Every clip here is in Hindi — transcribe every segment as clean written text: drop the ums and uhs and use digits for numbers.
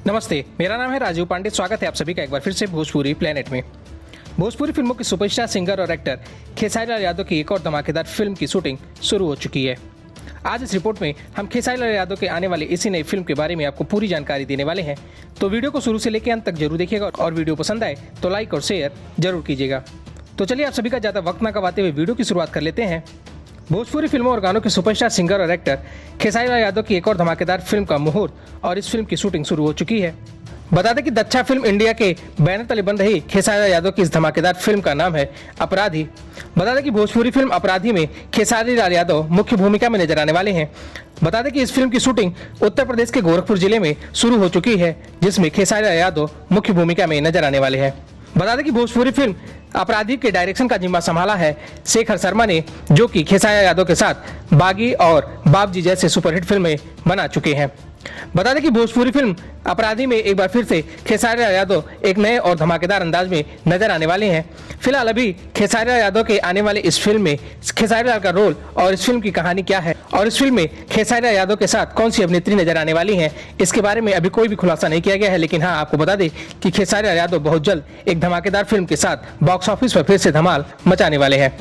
नमस्ते, मेरा नाम है राजीव पांडे। स्वागत है आप सभी का एक बार फिर से भोजपुरी प्लेनेट में। भोजपुरी फिल्मों के सुपरस्टार सिंगर और एक्टर खेसारी लाल यादव की एक और धमाकेदार फिल्म की शूटिंग शुरू हो चुकी है। आज इस रिपोर्ट में हम खेसारी लाल यादव के आने वाले इसी नई फिल्म के बारे में आपको पूरी जानकारी देने वाले हैं, तो वीडियो को शुरू से लेकर अंत तक जरूर देखिएगा और वीडियो पसंद आए तो लाइक और शेयर जरूर कीजिएगा। तो चलिए आप सभी का ज़्यादा वक्त न गवाते हुए वीडियो की शुरुआत कर लेते हैं। भोजपुरी फिल्मों और गानों के सुपरस्टार सिंगर और एक्टर खेसारी लाल यादव की एक और धमाकेदार फिल्म का मुहूर्त और इस फिल्म की शूटिंग शुरू हो चुकी है। बता दें कि दक्षा फिल्म इंडिया के बैनर तले बन रही खेसारी लाल यादव की इस धमाकेदार फिल्म का नाम है अपराधी। बता दें कि भोजपुरी फिल्म अपराधी में खेसारी लाल यादव मुख्य भूमिका में नजर आने वाले हैं। बता दें कि इस फिल्म की शूटिंग उत्तर प्रदेश के गोरखपुर जिले में शुरू हो चुकी है, जिसमें खेसारी लाल यादव मुख्य भूमिका में नजर आने वाले हैं। बता दें कि भोजपुरी फिल्म अपराधी के डायरेक्शन का जिम्मा संभाला है शेखर शर्मा ने, जो कि खेसारी लाल यादव के साथ बागी और बाप जी जैसे सुपरहिट फिल्में बना चुके हैं। बता दें कि भोजपुरी फिल्म अपराधी में एक बार फिर से खेसारी लाल यादव एक नए और धमाकेदार अंदाज में नजर आने वाले हैं। फिलहाल अभी खेसारी लाल यादव के आने वाले इस फिल्म में खेसारी लाल का रोल और इस फिल्म की कहानी क्या है और इस फिल्म में खेसारी लाल यादव के साथ कौन सी अभिनेत्री नजर आने वाली हैं, इसके बारे में अभी कोई भी खुलासा नहीं किया गया है। लेकिन हाँ, आपको बता दें कि खेसारी लाल यादव बहुत जल्द एक धमाकेदार फिल्म के साथ बॉक्स ऑफिस पर फिर से धमाल मचाने वाले हैं।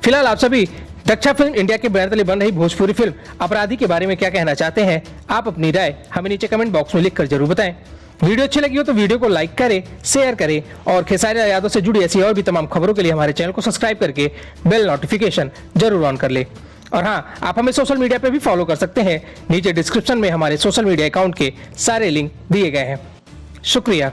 फिलहाल आप सभी दक्षा फिल्म इंडिया के बैनर तले बन रही भोजपुरी फिल्म अपराधी के बारे में क्या कहना चाहते हैं? आप अपनी राय हमें नीचे कमेंट बॉक्स में लिखकर जरूर बताएं। वीडियो अच्छी लगी हो तो वीडियो को लाइक करें, शेयर करें और खेसारी लाल यादव से जुड़ी ऐसी और भी तमाम खबरों के लिए हमारे चैनल को सब्सक्राइब करके बेल नोटिफिकेशन जरूर ऑन कर ले। और हाँ, आप हमें सोशल मीडिया पे भी फॉलो कर सकते हैं। नीचे डिस्क्रिप्शन में हमारे सोशल मीडिया अकाउंट के सारे लिंक दिए गए हैं। शुक्रिया।